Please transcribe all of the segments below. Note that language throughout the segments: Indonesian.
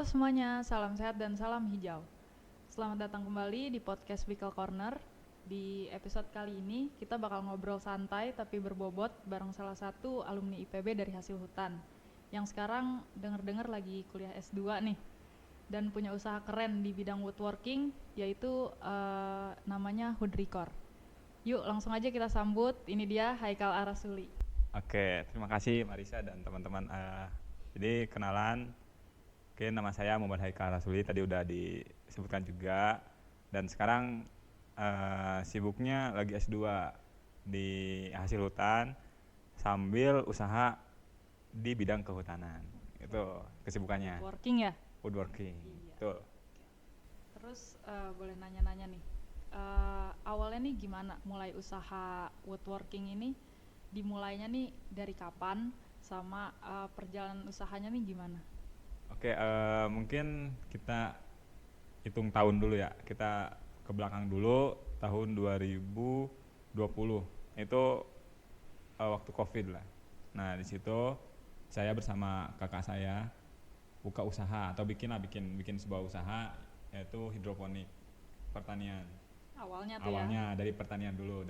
semuanya, salam sehat dan salam hijau. Selamat datang kembali di podcast Bikal Corner. Di episode kali ini kita bakal ngobrol santai tapi berbobot bareng salah satu alumni IPB dari hasil hutan yang sekarang denger-dengar lagi kuliah S2 nih dan punya usaha keren di bidang woodworking, yaitu namanya Hoodricor. Yuk langsung aja kita sambut, ini dia Haikal Arasuli. Oke, terima kasih Marisa dan teman-teman. Jadi kenalan, oke, nama saya Muhammad Haikal Arasuli, tadi udah disebutkan juga. Dan sekarang sibuknya lagi S2 di hasil hutan sambil usaha di bidang kehutanan. Itu kesibukannya. Woodworking ya? Woodworking. Iya. Betul. Terus boleh nanya-nanya nih, awalnya nih gimana mulai usaha woodworking ini? Dimulainya nih dari kapan, sama perjalanan usahanya nih gimana? Oke, mungkin kita hitung tahun dulu ya. Kita ke belakang dulu, tahun 2020. Itu waktu Covid lah. Nah, di situ saya bersama kakak saya buka usaha atau bikin sebuah usaha, yaitu hidroponik pertanian. Awalnya tuh Awalnya dari pertanian dulu,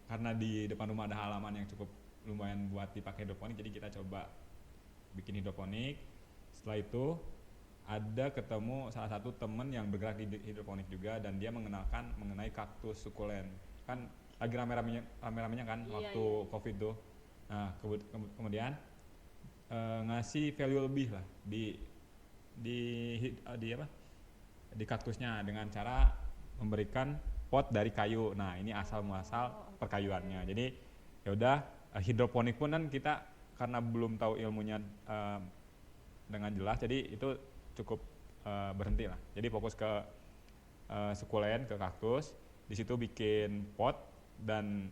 karena di depan rumah ada halaman yang cukup lumayan buat dipakai hidroponik, jadi kita coba bikin hidroponik. Setelah itu ada ketemu salah satu temen yang bergerak di hidroponik juga, dan dia mengenalkan mengenai kaktus sukulen. Kan lagi rame-ramenya kan waktu Covid tuh. Nah, kemudian ngasih value lebih lah di kaktusnya dengan cara memberikan pot dari kayu. Nah, ini asal muasal perkayuannya. Jadi ya udah, hidroponik pun kan kita karena belum tahu ilmunya dengan jelas, jadi itu cukup berhenti lah. Jadi fokus ke sukulen, ke kaktus. Di situ bikin pot dan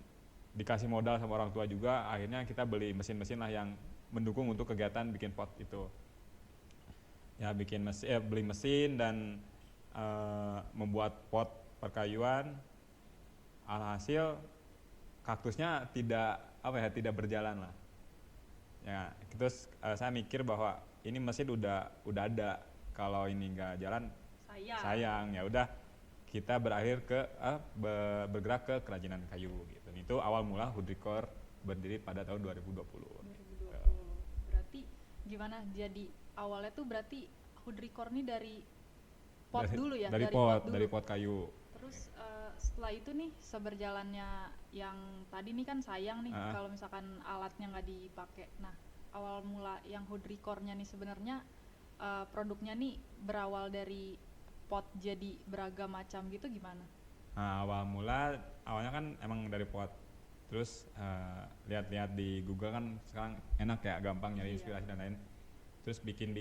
dikasih modal sama orang tua juga. Akhirnya kita beli mesin-mesin lah yang mendukung untuk kegiatan bikin pot itu. Ya beli mesin dan membuat pot perkayuan. Alhasil kaktusnya tidak berjalan lah. Ya, terus saya mikir bahwa ini mesin udah ada, kalau ini nggak jalan sayang. Ya udah, kita bergerak ke kerajinan kayu gitu. Itu awal mula Hoodricor berdiri pada tahun 2020. Berarti gimana jadi awalnya tuh? Berarti Hoodricor ini dari pot dulu ya? Dari pot kayu. Terus setelah itu nih, seberjalannya yang tadi nih kan sayang nih kalau misalkan alatnya nggak dipakai. Nah, awal mula yang Hoodricornya nih sebenarnya produknya nih berawal dari pot jadi beragam macam gitu gimana? Nah, awalnya kan emang dari pot. Terus lihat-lihat di Google kan sekarang enak ya, gampang nyari inspirasi dan lain. Terus bikin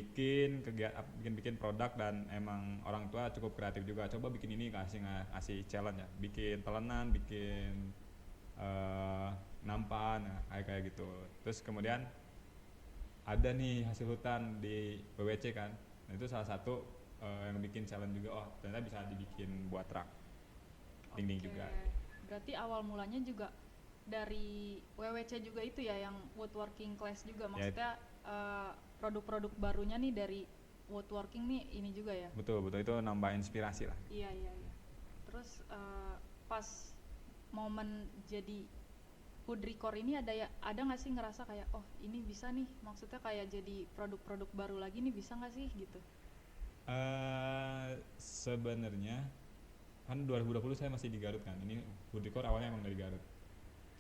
produk, dan emang orang tua cukup kreatif juga. Coba bikin ini, kasih challenge ya. Bikin telenan, bikin nampan, kayak gitu. Terus kemudian ada nih hasil hutan di WWC kan. Nah, itu salah satu yang bikin challenge juga. Oh, ternyata bisa dibikin buat rak dinding juga. Berarti awal mulanya juga dari WWC juga itu ya, yang woodworking class juga. Maksudnya produk-produk barunya nih dari woodworking nih ini juga ya? Betul, itu nambah inspirasi lah. Iya. Terus pas momen jadi Hoodricor ini ada nggak sih ngerasa kayak, oh ini bisa nih, maksudnya kayak jadi produk-produk baru lagi nih, bisa nggak sih gitu? Sebenarnya kan 2020 saya masih di Garut kan. Ini Hoodricor awalnya emang dari Garut.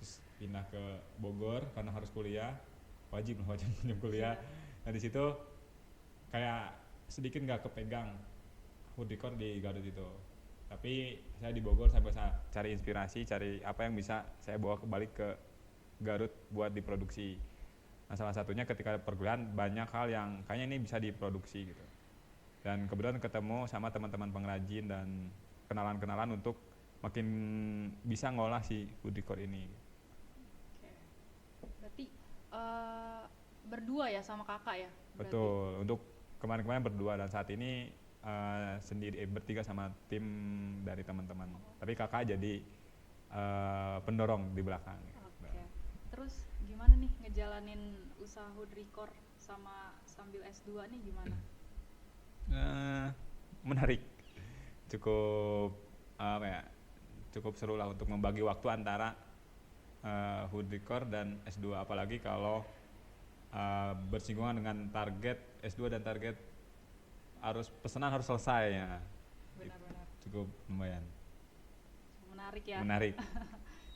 Terus pindah ke Bogor karena harus kuliah, wajib punya kuliah. Nah, di situ kayak sedikit nggak kepegang Hoodricor di Garut itu. Tapi saya di Bogor sampai saya cari inspirasi, cari apa yang bisa saya bawa kembali ke Garut buat diproduksi. Nah, salah satunya ketika perkuliahan banyak hal yang kayaknya ini bisa diproduksi gitu. Dan kebetulan ketemu sama teman-teman pengrajin dan kenalan-kenalan untuk makin bisa ngolah si Hoodricor ini. Oke. Berarti berdua ya sama kakak ya? Berarti. Betul, untuk kemarin-kemarin berdua, dan saat ini bertiga sama tim dari teman-teman. Tapi kakak jadi pendorong di belakang. Oke. Terus gimana nih ngejalanin usaha Hoodricor sambil S2 nih gimana? eh, menarik, cukup apa ya, cukup seru lah untuk membagi waktu antara hood decor dan S2, apalagi kalau bersinggungan dengan target S2 dan target pesanan harus selesai ya. Benar-benar Cukup lumayan menarik ya. menarik.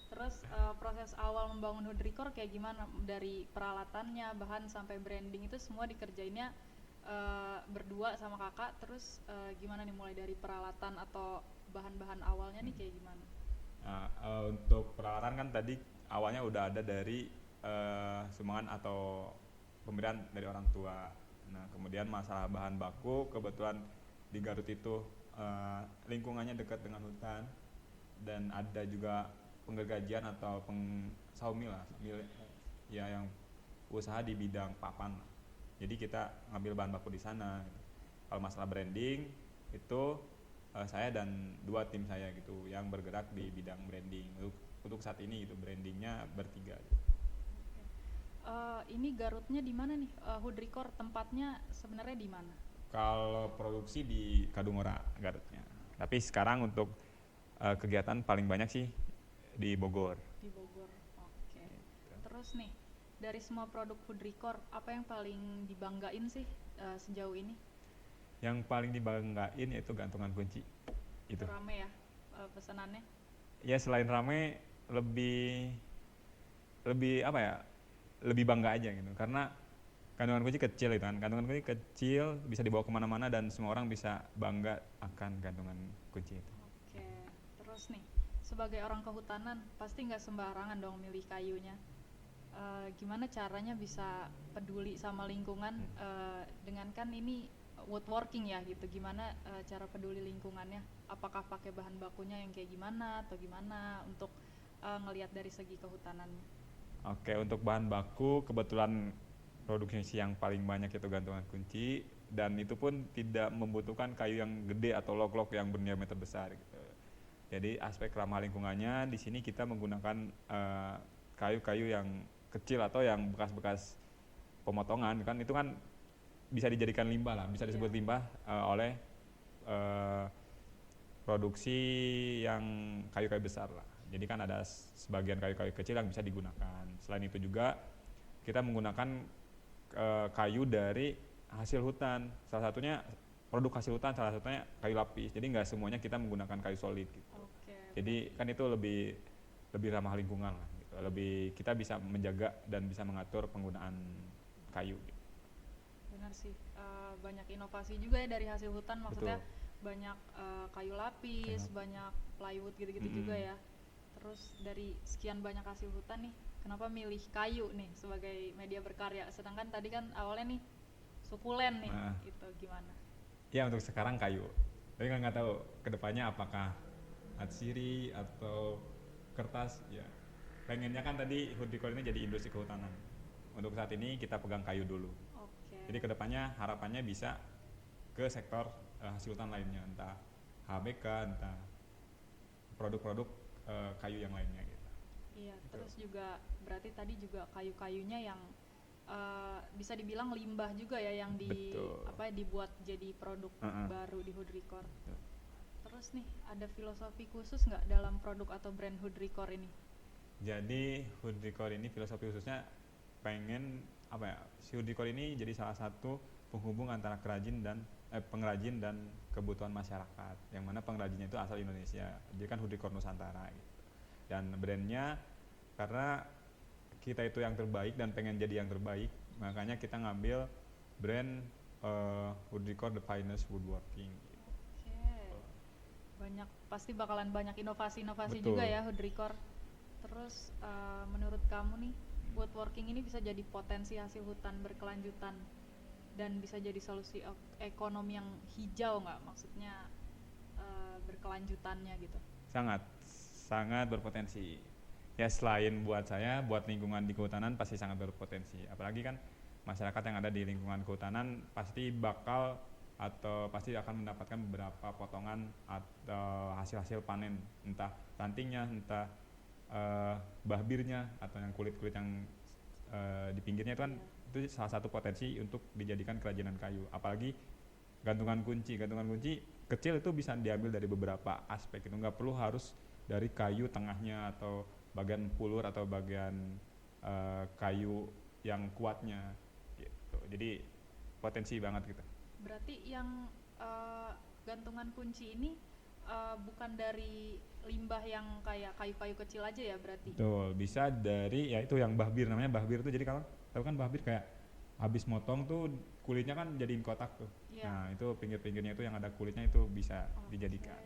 Terus proses awal membangun hood decor kayak gimana, dari peralatannya, bahan sampai branding itu semua dikerjainnya berdua sama kakak. Terus gimana nih mulai dari peralatan atau bahan-bahan awalnya nih kayak gimana? Untuk peralatan kan tadi awalnya udah ada dari sumbangan atau pemberian dari orang tua. Nah kemudian masalah bahan baku, kebetulan di Garut itu lingkungannya dekat dengan hutan dan ada juga penggergajian atau sawmill lah, ya yang usaha di bidang papan. Jadi kita ngambil bahan baku di sana. Kalau masalah branding itu saya dan 2 tim saya gitu yang bergerak di bidang branding. Untuk saat ini itu brandingnya bertiga. Ini Garutnya di mana nih? Hood decor tempatnya sebenarnya di mana? Kalau produksi di Kadungora Garutnya. Tapi sekarang untuk kegiatan paling banyak sih di Bogor. Di Bogor. Oke. Terus nih, dari semua produk hood decor apa yang paling dibanggain sih sejauh ini? Yang paling dibanggain yaitu gantungan kunci. Itu. Rame ya pesanannya? Ya selain rame, lebih apa ya? Lebih bangga aja gitu. Karena kandungan kunci kecil itu kan, kandungan kunci kecil bisa dibawa kemana-mana dan semua orang bisa bangga akan gantungan kunci itu. Oke, terus nih sebagai orang kehutanan pasti nggak sembarangan dong milih kayunya. Gimana caranya bisa peduli sama lingkungan dengan kan ini woodworking ya gitu, gimana cara peduli lingkungannya? Apakah pakai bahan bakunya yang kayak gimana atau gimana untuk ngelihat dari segi kehutanannya? Oke, untuk bahan baku kebetulan produksi yang paling banyak itu gantungan kunci, dan itu pun tidak membutuhkan kayu yang gede atau log-log yang berdiameter besar gitu. Jadi aspek ramah lingkungannya di sini kita menggunakan kayu-kayu yang kecil atau yang bekas-bekas pemotongan kan, itu kan bisa dijadikan limbah lah, bisa disebut limbah oleh produksi yang kayu-kayu besar lah. Jadi kan ada sebagian kayu-kayu kecil yang bisa digunakan. Selain itu juga kita menggunakan kayu dari hasil hutan. Salah satunya produk hasil hutan, salah satunya kayu lapis. Jadi nggak semuanya kita menggunakan kayu solid gitu. Jadi kan itu lebih ramah lingkungan lah. Gitu. Lebih kita bisa menjaga dan bisa mengatur penggunaan kayu. Gitu. Benar sih, banyak inovasi juga ya dari hasil hutan. Maksudnya Betul. banyak kayu lapis, banyak plywood gitu-gitu juga ya. Terus dari sekian banyak hasil hutan nih, kenapa milih kayu nih sebagai media berkarya? Sedangkan tadi kan awalnya nih sukulen nih, gitu gimana? Ya untuk sekarang kayu. Tapi kan nggak tahu kedepannya apakah atsiri atau kertas. Ya pengennya kan tadi hood decor ini jadi industri kehutanan. Untuk saat ini kita pegang kayu dulu. Jadi kedepannya harapannya bisa ke sektor hasil hutan lainnya, entah HBK, entah produk-produk kayu yang lainnya gitu. Iya, terus juga berarti tadi juga kayu-kayunya yang bisa dibilang limbah juga ya yang dibuat jadi produk baru di hood decor. Terus nih ada filosofi khusus nggak dalam produk atau brand hood decor ini? Jadi hood decor ini filosofi khususnya pengen apa ya? Si hood decor ini jadi salah satu penghubung antara pengrajin dan kebutuhan masyarakat, yang mana pengrajinnya itu asal Indonesia, jadi kan hood decor Nusantara gitu. Dan brandnya karena kita itu yang terbaik dan pengen jadi yang terbaik, makanya kita ngambil brand hood decor the finest woodworking gitu. Pasti bakalan banyak inovasi-inovasi juga ya hood decor. Terus menurut kamu nih woodworking ini bisa jadi potensi hasil hutan berkelanjutan dan bisa jadi solusi ekonomi yang hijau nggak, maksudnya berkelanjutannya gitu? Sangat berpotensi ya. Selain buat saya, buat lingkungan di kehutanan pasti sangat berpotensi, apalagi kan masyarakat yang ada di lingkungan kehutanan pasti akan mendapatkan beberapa potongan atau hasil-hasil panen, entah rantingnya, entah bahbirnya, atau yang kulit-kulit yang di pinggirnya itu kan itu salah satu potensi untuk dijadikan kerajinan kayu. Apalagi Gantungan kunci kecil itu bisa diambil dari beberapa aspek, itu nggak perlu harus dari kayu tengahnya atau bagian pulur atau bagian kayu yang kuatnya gitu. Jadi potensi banget gitu. Berarti yang gantungan kunci ini bukan dari limbah yang kayak kayu-kayu kecil aja ya berarti? Betul, bisa dari ya itu yang bahbir, namanya bahbir tuh, jadi kalau tahu kan bahbir kayak habis motong tuh kulitnya kan jadiin kotak tuh. Iya. Nah itu pinggir-pinggirnya itu yang ada kulitnya itu bisa Oke. dijadikan.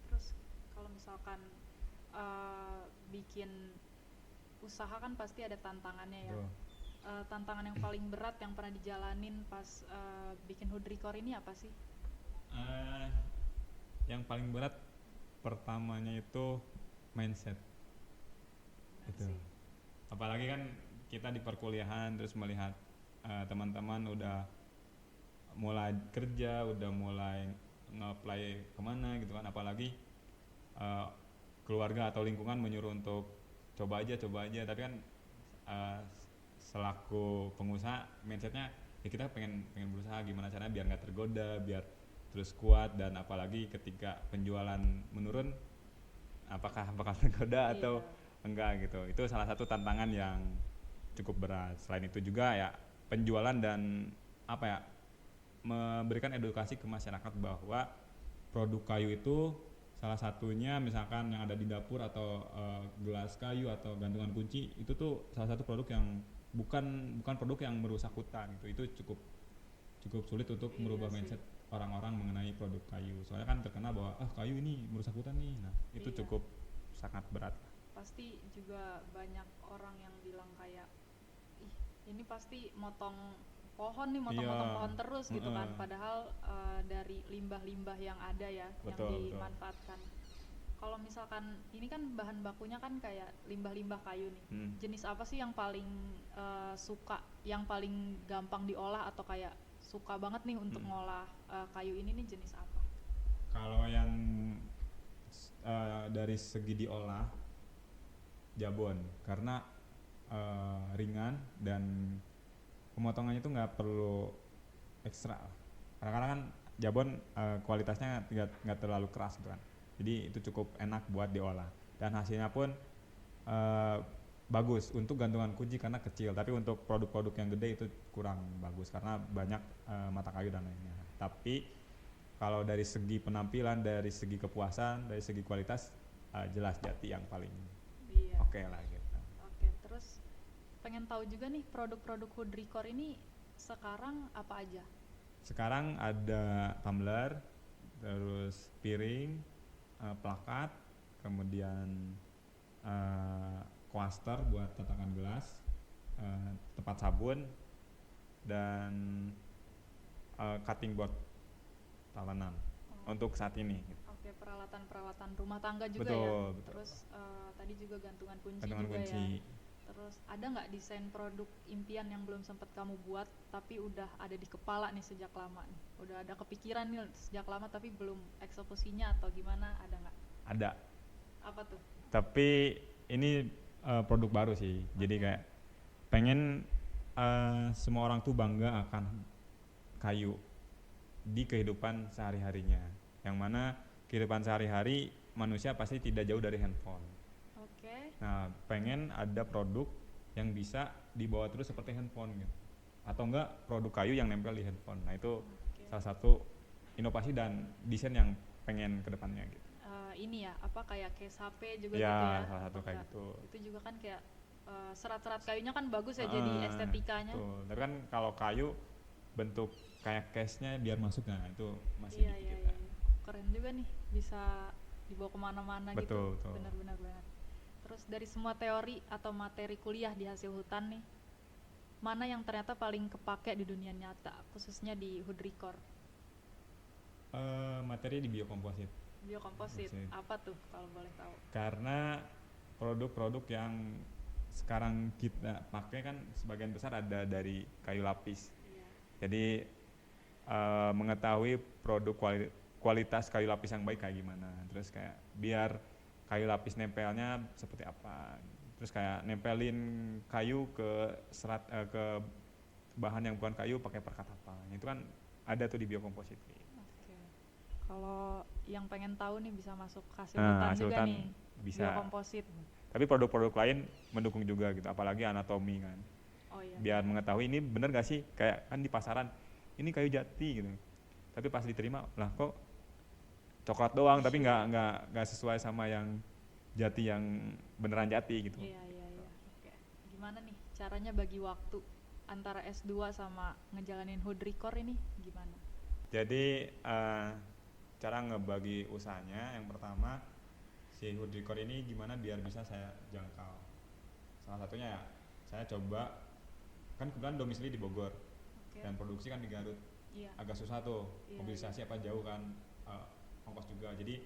Terus kalau misalkan bikin usaha kan pasti ada tantangannya ya. Betul. Tantangan yang paling berat yang pernah dijalanin pas bikin Hood Record ini apa sih? Yang paling berat pertamanya itu mindset itu. Asik. Apalagi kan kita di perkuliahan terus melihat teman-teman udah mulai kerja, udah mulai nge-apply kemana gitu kan, apalagi keluarga atau lingkungan menyuruh untuk coba aja, tapi kan selaku pengusaha mindsetnya ya kita pengen berusaha gimana caranya biar nggak tergoda, biar terus kuat, dan apalagi ketika penjualan menurun apakah bakal tergoda atau enggak gitu. Itu salah satu tantangan yang cukup berat. Selain itu juga ya penjualan dan apa ya, memberikan edukasi ke masyarakat bahwa produk kayu itu salah satunya misalkan yang ada di dapur atau gelas kayu atau gantungan kunci itu tuh salah satu produk yang bukan produk yang merusak hutan gitu. Itu cukup sulit untuk merubah mindset orang-orang mengenai produk kayu. Soalnya kan terkenal bahwa kayu ini merusak hutan nih. Nah, itu cukup sangat berat. Pasti juga banyak orang yang bilang kayak ih, ini pasti motong pohon nih, motong pohon terus gitu kan. Padahal dari limbah-limbah yang ada ya, betul, yang dimanfaatkan. Kalau misalkan ini kan bahan bakunya kan kayak limbah-limbah kayu nih. Jenis apa sih yang paling suka, yang paling gampang diolah atau kayak suka banget nih untuk ngolah kayu ini nih, jenis apa? Kalau yang dari segi diolah jabon, karena ringan dan pemotongannya itu nggak perlu ekstra. Kadang-kadang kan jabon kualitasnya nggak terlalu keras gitu kan, jadi itu cukup enak buat diolah dan hasilnya pun bagus untuk gantungan kunci karena kecil, tapi untuk produk-produk yang gede itu kurang bagus karena banyak mata kayu dan lainnya. Tapi kalau dari segi penampilan, dari segi kepuasan, dari segi kualitas jelas jati yang paling oke lah gitu. Oke, terus pengen tahu juga nih produk-produk Hood Record ini sekarang apa aja? Sekarang ada tumbler, terus piring, plakat, kemudian cluster buat tatakan gelas, tempat sabun, dan cutting board talenan untuk saat ini. Oke, peralatan rumah tangga juga betul, ya. Betul. Terus tadi juga gantungan kunci gantungan juga kunci. Ya. Terus ada nggak desain produk impian yang belum sempat kamu buat tapi udah ada di kepala nih sejak lama nih? Udah ada kepikiran nih sejak lama tapi belum eksekusinya atau gimana, ada nggak? Ada. Apa tuh? Tapi ini produk baru sih. Jadi kayak pengen semua orang tuh bangga akan kayu di kehidupan sehari-harinya. Yang mana kehidupan sehari-hari manusia pasti tidak jauh dari handphone. Nah, pengen ada produk yang bisa dibawa terus seperti handphone gitu. Atau enggak produk kayu yang nempel di handphone. Nah, itu salah satu inovasi dan desain yang pengen ke depannya gitu. Ini ya, apa kayak case HP juga ya, gitu ya. Salah satu kayak gitu. Itu juga kan kayak serat-serat kayunya kan bagus ya, jadi estetikanya. Betul. Tapi kan kalau kayu bentuk kayak case-nya biar masuk, nah itu masih dikit. Iya. Keren juga nih, bisa dibawa kemana-mana gitu. Betul. Benar. Terus dari semua teori atau materi kuliah di hasil hutan nih, mana yang ternyata paling kepake di dunia nyata, khususnya di Hood Record? Materi di biokomposit. Biokomposit, apa tuh kalau boleh tahu? Karena produk-produk yang sekarang kita pakai kan sebagian besar ada dari kayu lapis. Jadi mengetahui produk kualitas kayu lapis yang baik kayak gimana, terus kayak biar kayu lapis nempelnya seperti apa, terus kayak nempelin kayu ke serat ke bahan yang bukan kayu pakai perkat apa, itu kan ada tuh di biokomposit. Oke. Kalau yang pengen tahu nih bisa masuk hasil Nah, hutan hasil juga hutan nih, bisa. biokomposit. Tapi produk-produk lain mendukung juga gitu, apalagi anatomi kan. Oh iya. Biar mengetahui ini bener gak sih, kayak kan di pasaran ini kayu jati gitu. Tapi pas diterima, lah kok coklat doang, tapi nggak sesuai sama yang jati yang beneran jati gitu. Iya. Oke. Gimana nih caranya bagi waktu antara S2 sama ngejalanin hood record ini gimana? Jadi cara ngebagi usahanya, yang pertama si hood record ini gimana biar bisa saya jangkau. Salah satunya ya saya coba, kan kebetulan domisili di Bogor. Oke. Dan produksi kan di Garut. Iya. Agak susah tuh mobilisasi apa jauh kan, ongkos juga. Jadi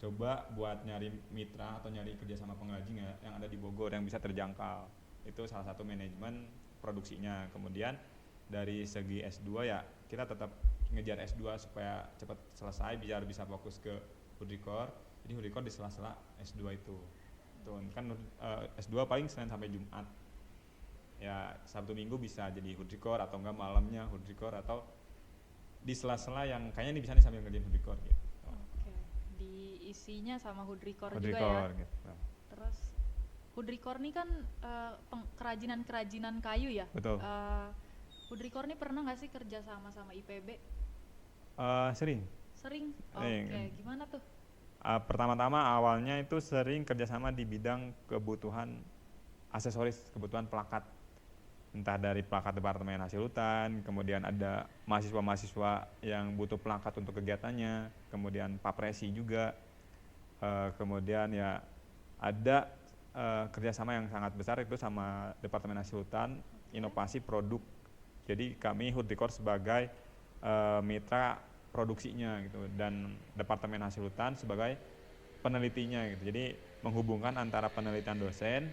coba buat nyari mitra atau nyari kerja sama pengrajin ya, yang ada di Bogor yang bisa terjangkau. Itu salah satu manajemen produksinya. Kemudian dari segi S2 ya kita tetap ngejar S2 supaya cepat selesai biar bisa fokus ke hood record. Jadi hood record di sela-sela S2 itu. Tuh kan S2 paling Senin sampai Jumat. Ya Sabtu Minggu bisa jadi hood record atau enggak malamnya hood record, atau di sela-sela yang kayaknya ini bisa nih sambil ngerjain hood record gitu. Oke. Diisinya sama hood record Hood juga record ya. gitu. Terus hood record nih kan kerajinan kayu ya. Betul. Hood record nih pernah nggak sih kerja sama IPB? Sering. Sering. Oke. Gimana tuh? Pertama-tama awalnya itu sering kerjasama di bidang kebutuhan aksesoris, kebutuhan plakat, entah dari plakat departemen hasil hutan, kemudian ada mahasiswa-mahasiswa yang butuh plakat untuk kegiatannya, kemudian papresi juga, kemudian ya ada kerjasama yang sangat besar itu sama departemen hasil hutan, inovasi produk. Jadi kami hood record sebagai mitra produksinya gitu, dan departemen hasil hutan sebagai penelitinya gitu. Jadi menghubungkan antara penelitian dosen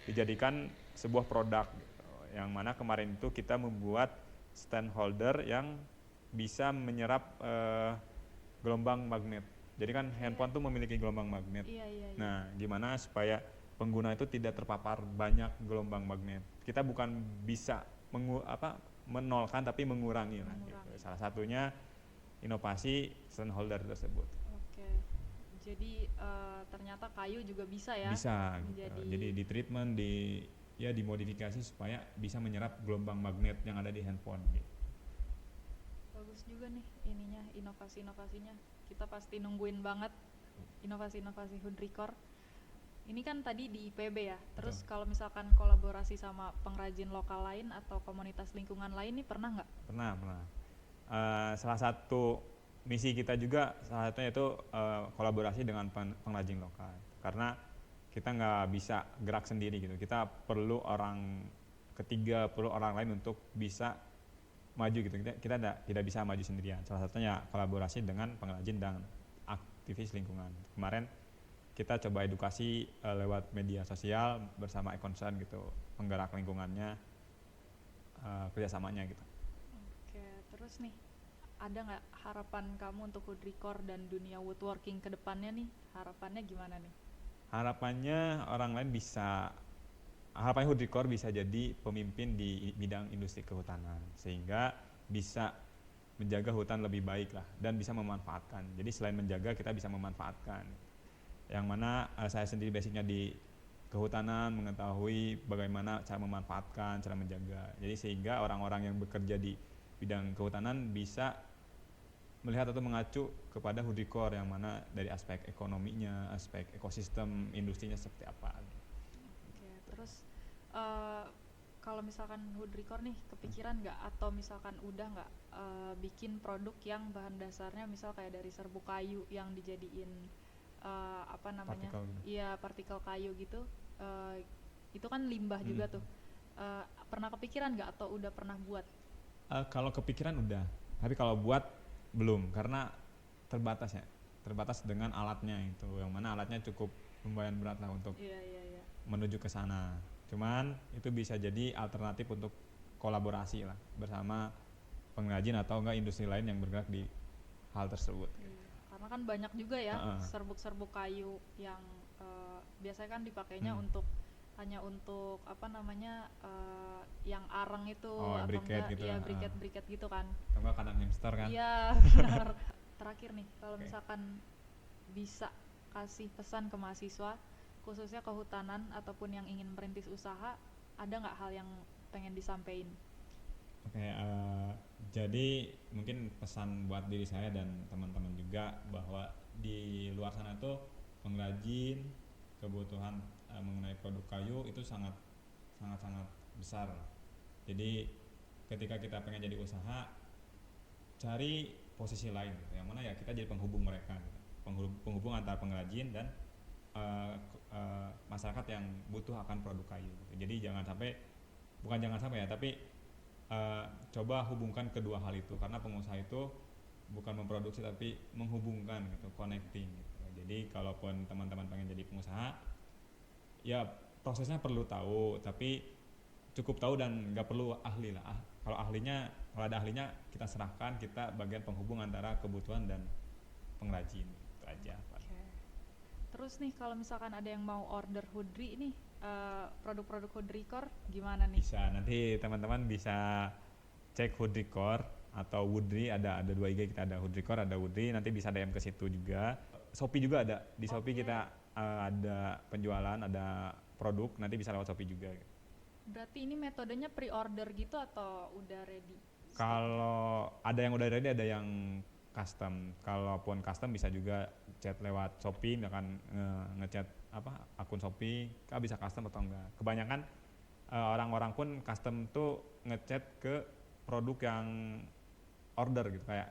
dijadikan sebuah produk gitu. Yang mana kemarin itu kita membuat stand holder yang bisa menyerap gelombang magnet. Jadi kan handphone tuh memiliki gelombang magnet. Iya. Nah, gimana supaya pengguna itu tidak terpapar banyak gelombang magnet. Kita bukan bisa menolkan tapi mengurangi lah gitu. Salah satunya inovasi stand holder tersebut. Oke. Jadi ternyata kayu juga bisa ya. Bisa gitu. Jadi di treatment, dimodifikasi supaya bisa menyerap gelombang magnet yang ada di handphone gitu. Bagus juga nih ininya, inovasi-inovasinya. Kita pasti nungguin banget inovasi-inovasi hood record. Ini kan tadi di IPB ya. Terus kalau misalkan kolaborasi sama pengrajin lokal lain atau komunitas lingkungan lain nih pernah nggak? Pernah. Salah satu misi kita juga salah satunya itu kolaborasi dengan pengrajin lokal, karena kita nggak bisa gerak sendiri gitu. Kita perlu orang ketiga, perlu orang lain untuk bisa maju gitu. Kita tidak bisa maju sendirian. Salah satunya kolaborasi dengan pengrajin dan aktivis lingkungan. Kemarin kita coba edukasi lewat media sosial bersama Econcern gitu, penggerak lingkungannya, kerjasamanya gitu. Oke, terus nih ada nggak harapan kamu untuk hood record dan dunia woodworking ke depannya nih? Harapannya gimana nih? Harapannya hood record bisa jadi pemimpin di bidang industri kehutanan, sehingga bisa menjaga hutan lebih baik lah dan bisa memanfaatkan. Jadi selain menjaga, kita bisa memanfaatkan. Yang mana saya sendiri basicnya di kehutanan, mengetahui bagaimana cara memanfaatkan, cara menjaga. Jadi sehingga orang-orang yang bekerja di bidang kehutanan bisa melihat atau mengacu kepada hood record, yang mana dari aspek ekonominya, aspek ekosistem industrinya seperti apa. Oke, terus kalau misalkan hood record nih kepikiran nggak atau misalkan udah nggak bikin produk yang bahan dasarnya misal kayak dari serbuk kayu yang dijadiin Partikel gitu. Iya, partikel kayu gitu, itu kan limbah juga tuh. Pernah kepikiran nggak atau udah pernah buat? Kalau kepikiran udah, tapi kalau buat belum, karena terbatas dengan alatnya itu, yang mana alatnya cukup lumayan berat lah untuk menuju ke sana. Cuman itu bisa jadi alternatif untuk kolaborasi lah bersama pengrajin atau enggak industri lain yang bergerak di hal tersebut. Karena kan banyak juga ya serbuk-serbuk kayu yang biasanya kan dipakainya untuk hanya untuk apa namanya yang areng itu Oh, atau briquette enggak gitu. ya briquette gitu kan. Atau enggak kandang hamster kan? Iya benar. Terakhir nih kalau Oke. misalkan bisa kasih pesan ke mahasiswa khususnya kehutanan ataupun yang ingin merintis usaha, ada nggak hal yang pengen disampaikan? Oke, jadi mungkin pesan buat diri saya dan teman-teman juga bahwa di luar sana tuh pengrajin kebutuhan mengenai produk kayu itu sangat sangat sangat besar. Jadi ketika kita pengen jadi usaha, cari posisi lain gitu. Yang mana ya kita jadi penghubung mereka gitu. Penghubung antara pengrajin dan masyarakat yang butuh akan produk kayu gitu. Jadi jangan sampai tapi coba hubungkan kedua hal itu, karena pengusaha itu bukan memproduksi tapi menghubungkan gitu, connecting gitu. Jadi kalaupun teman-teman pengen jadi pengusaha, ya prosesnya perlu tahu, tapi cukup tahu dan nggak perlu ahli lah. Kalau ada ahlinya kita serahkan, kita bagian penghubung antara kebutuhan dan pengrajin itu aja. Oke. Terus nih kalau misalkan ada yang mau order hoodie nih, produk-produk Hood Record gimana nih? Bisa, nanti teman-teman bisa cek Hood Record atau Woodry, ada 2 IG, kita ada Hood Record, ada Woodry, nanti bisa DM ke situ juga. Shopee juga ada, di Shopee kita ada penjualan, ada produk, nanti bisa lewat Shopee juga. Berarti ini metodenya pre-order gitu atau udah ready? Kalau ada yang udah ready, ada yang custom. Kalaupun custom bisa juga chat lewat Shopee, misalkan ngechat akun Shopee, bisa custom atau enggak. Kebanyakan orang-orang pun custom tuh ngechat ke produk yang order gitu, kayak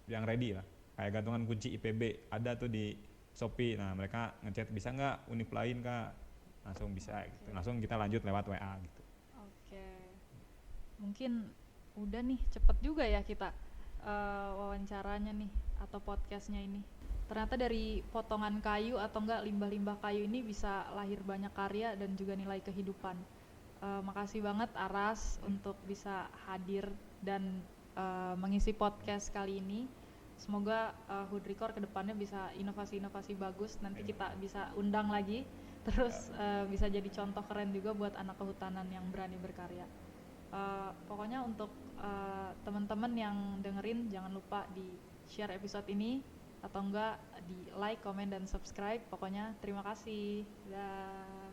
yang ready lah. Kayak gantungan kunci IPB ada tuh di Shopee. Nah, mereka ngechat bisa nggak unit lain Kak? Langsung bisa gitu. Langsung kita lanjut lewat WA gitu. Oke. Mungkin udah nih, cepet juga ya kita wawancaranya nih atau podcastnya ini. Ternyata dari potongan kayu atau enggak limbah-limbah kayu ini bisa lahir banyak karya dan juga nilai kehidupan. Makasih banget Aras untuk bisa hadir dan mengisi podcast kali ini. Semoga Hood Record kedepannya bisa inovasi-inovasi bagus. Nanti kita bisa undang lagi. Terus bisa jadi contoh keren juga buat anak kehutanan yang berani berkarya. Pokoknya untuk teman-teman yang dengerin, jangan lupa di share episode ini atau enggak di like, comment, dan subscribe. Pokoknya terima kasih. Dah.